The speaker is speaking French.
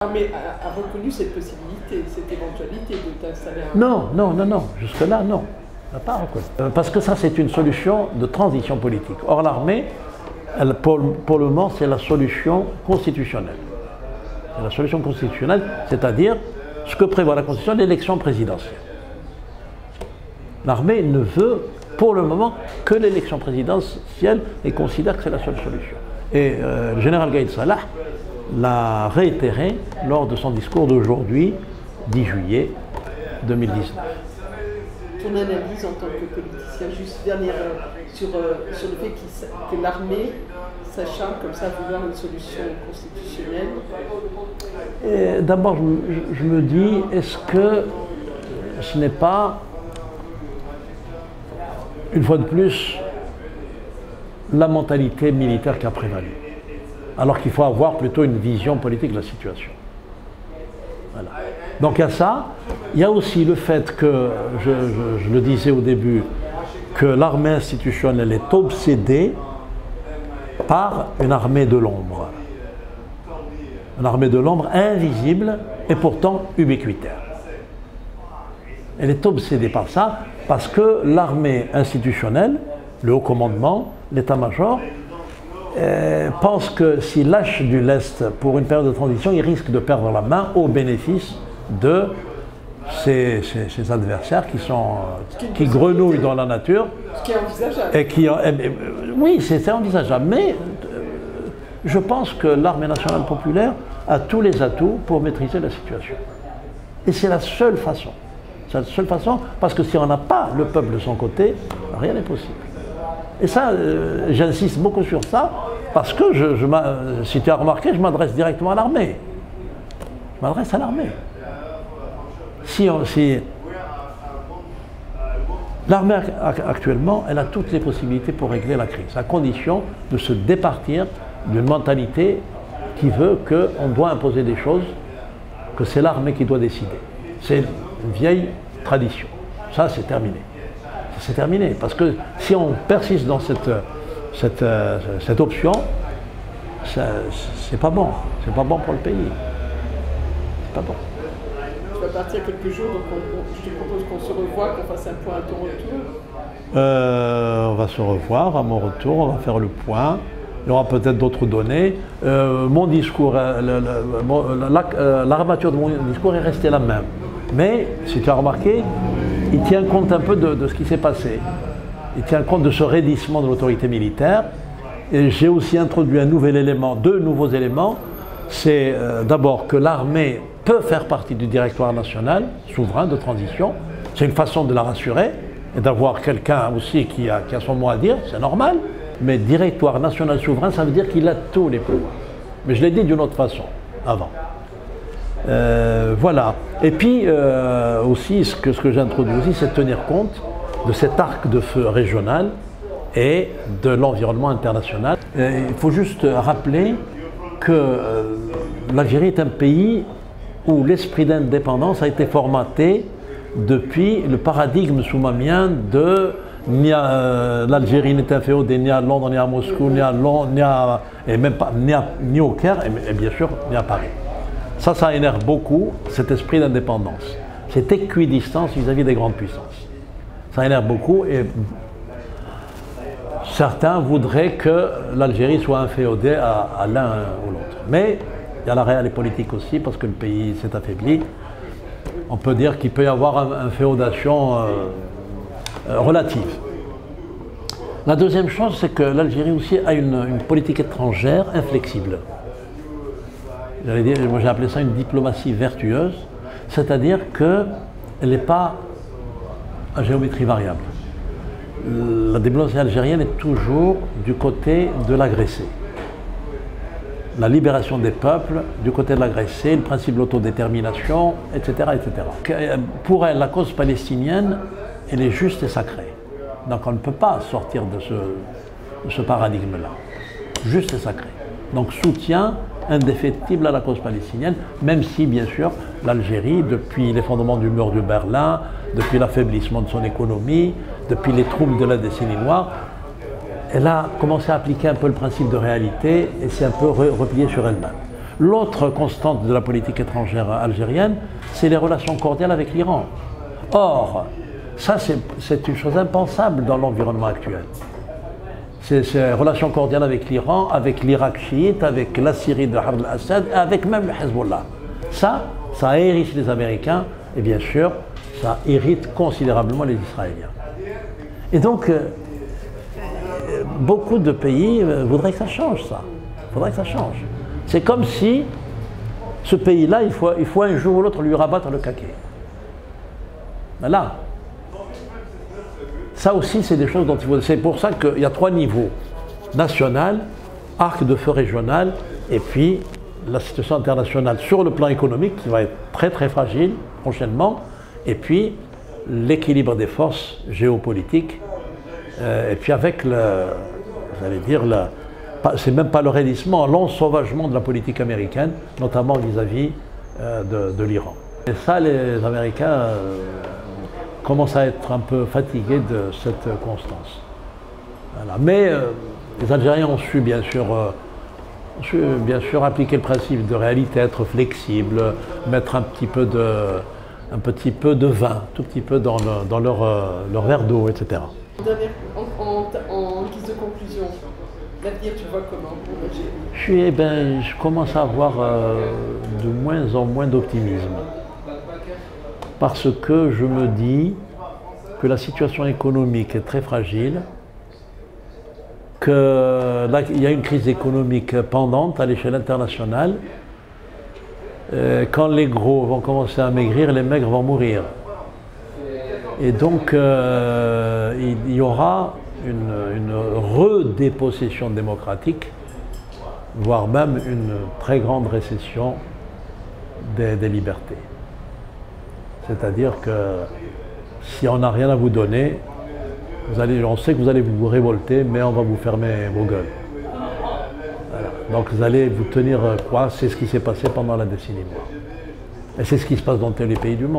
L'armée a reconnu cette possibilité, cette éventualité de t'installer un... Non. Jusque-là, non. On n'a pas reconnu. Parce que ça, c'est une solution de transition politique. Or, l'armée, pour le moment, c'est la solution constitutionnelle. C'est la solution constitutionnelle, c'est-à-dire ce que prévoit la Constitution, l'élection présidentielle. L'armée ne veut, pour le moment, que l'élection présidentielle et considère que c'est la seule solution. Et le général Gaïd Salah l'a réitéré lors de son discours d'aujourd'hui, 10 juillet 2019. Ton analyse en tant que politicien, juste dernière, sur le fait que l'armée s'acharne comme ça à vouloir une solution constitutionnelle. D'abord, je me dis, est-ce que ce n'est pas, une fois de plus, la mentalité militaire qui a prévalu, alors qu'il faut avoir plutôt une vision politique de la situation. Voilà. Donc il y a ça. Il y a aussi le fait que, je le disais au début, que l'armée institutionnelle est obsédée par une armée de l'ombre. Une armée de l'ombre invisible et pourtant ubiquitaire. Elle est obsédée par ça parce que l'armée institutionnelle, le haut commandement, l'état-major, pense que s'il lâche du lest pour une période de transition, il risque de perdre la main au bénéfice de ses adversaires qui grenouillent dans la nature. Ce qui est envisageable. Oui, c'est envisageable. Mais je pense que l'armée nationale populaire a tous les atouts pour maîtriser la situation. Et c'est la seule façon. C'est la seule façon, parce que si on n'a pas le peuple de son côté, rien n'est possible. Et ça, j'insiste beaucoup sur ça, parce que, si tu as remarqué, je m'adresse directement à l'armée. Je m'adresse à l'armée. L'armée actuellement, elle a toutes les possibilités pour régler la crise, à condition de se départir d'une mentalité qui veut qu'on doit imposer des choses, que c'est l'armée qui doit décider. C'est une vieille tradition. Ça, c'est terminé. C'est terminé, parce que si on persiste dans cette option, c'est pas bon. C'est pas bon pour le pays. C'est pas bon. Tu vas partir quelques jours, donc je te propose qu'on se revoie, qu'on fasse un point à ton retour. On va se revoir à mon retour, on va faire le point. Il y aura peut-être d'autres données. Mon discours, l'armature de mon discours est restée la même. Mais, si tu as remarqué, il tient compte un peu de ce qui s'est passé. Il tient compte de ce raidissement de l'autorité militaire. Et j'ai aussi introduit un nouvel élément, deux nouveaux éléments. C'est d'abord que l'armée peut faire partie du directoire national souverain de transition. C'est une façon de la rassurer et d'avoir quelqu'un aussi qui a son mot à dire, c'est normal. Mais directoire national souverain, ça veut dire qu'il a tous les pouvoirs. Mais je l'ai dit d'une autre façon, avant. Voilà. Et puis aussi, ce que j'ai introduit aussi, c'est de tenir compte de cet arc de feu régional et de l'environnement international. Il faut juste rappeler que l'Algérie est un pays où l'esprit d'indépendance a été formaté depuis le paradigme soumamien de l'Algérie n'est inféodée ni à Londres, ni à Moscou, ni au Caire, et bien sûr, ni à Paris. Ça énerve beaucoup, cet esprit d'indépendance, cette équidistance vis-à-vis des grandes puissances. Ça énerve beaucoup et certains voudraient que l'Algérie soit inféodée à l'un ou l'autre. Mais il y a la réalité politique aussi, parce que le pays s'est affaibli. On peut dire qu'il peut y avoir une féodation relative. La deuxième chose, c'est que l'Algérie aussi a une politique étrangère inflexible. Moi j'ai appelé ça une diplomatie vertueuse, c'est-à-dire qu'elle n'est pas à géométrie variable. La diplomatie algérienne est toujours du côté de l'agressé. La libération des peuples, du côté de l'agressé, le principe de l'autodétermination, etc., etc. Pour elle, la cause palestinienne, elle est juste et sacrée. Donc on ne peut pas sortir de ce paradigme-là. Juste et sacré. Donc soutien indéfectible à la cause palestinienne, même si, bien sûr, l'Algérie, depuis l'effondrement du mur de Berlin, depuis l'affaiblissement de son économie, depuis les troubles de la décennie noire, elle a commencé à appliquer un peu le principe de réalité et s'est un peu repliée sur elle-même. L'autre constante de la politique étrangère algérienne, c'est les relations cordiales avec l'Iran. Or, ça c'est une chose impensable dans l'environnement actuel. C'est les relations cordiales avec l'Iran, avec l'Irak chiite, avec la Syrie de Hafez al-Assad, avec même le Hezbollah. Ça hérisse les Américains et bien sûr, ça irrite considérablement les Israéliens. Et donc, beaucoup de pays voudraient que ça change, ça. Il faudrait que ça change. C'est comme si ce pays-là, il faut un jour ou l'autre lui rabattre le caquet. Voilà. Ça aussi, c'est des choses dont il faut... C'est pour ça qu'il y a 3 niveaux. National, arc de feu régional, et puis la situation internationale sur le plan économique, qui va être très très fragile prochainement, et puis l'équilibre des forces géopolitiques, et puis avec j'allais dire, c'est même pas le raidissement, l'ensauvagement de la politique américaine, notamment vis-à-vis de l'Iran. Et ça, les Américains commencent à être un peu fatigués de cette constance. Voilà. Mais les Algériens ont su bien sûr appliquer le principe de réalité, être flexible, mettre un petit peu de vin, tout petit peu dans leur verre d'eau, etc. En guise de conclusion, l'avenir, tu vois comment pour l'Algérie? Je commence à avoir de moins en moins d'optimisme. Parce que je me dis que la situation économique est très fragile, qu'il y a une crise économique pendante à l'échelle internationale. Quand les gros vont commencer à maigrir, les maigres vont mourir. Et donc, il y aura une redépossession démocratique, voire même une très grande récession des libertés. C'est-à-dire que si on n'a rien à vous donner, on sait que vous allez vous révolter, mais on va vous fermer vos gueules. Voilà. Donc vous allez vous tenir quoi? C'est ce qui s'est passé pendant la décennie noire. Et c'est ce qui se passe dans tous les pays du monde.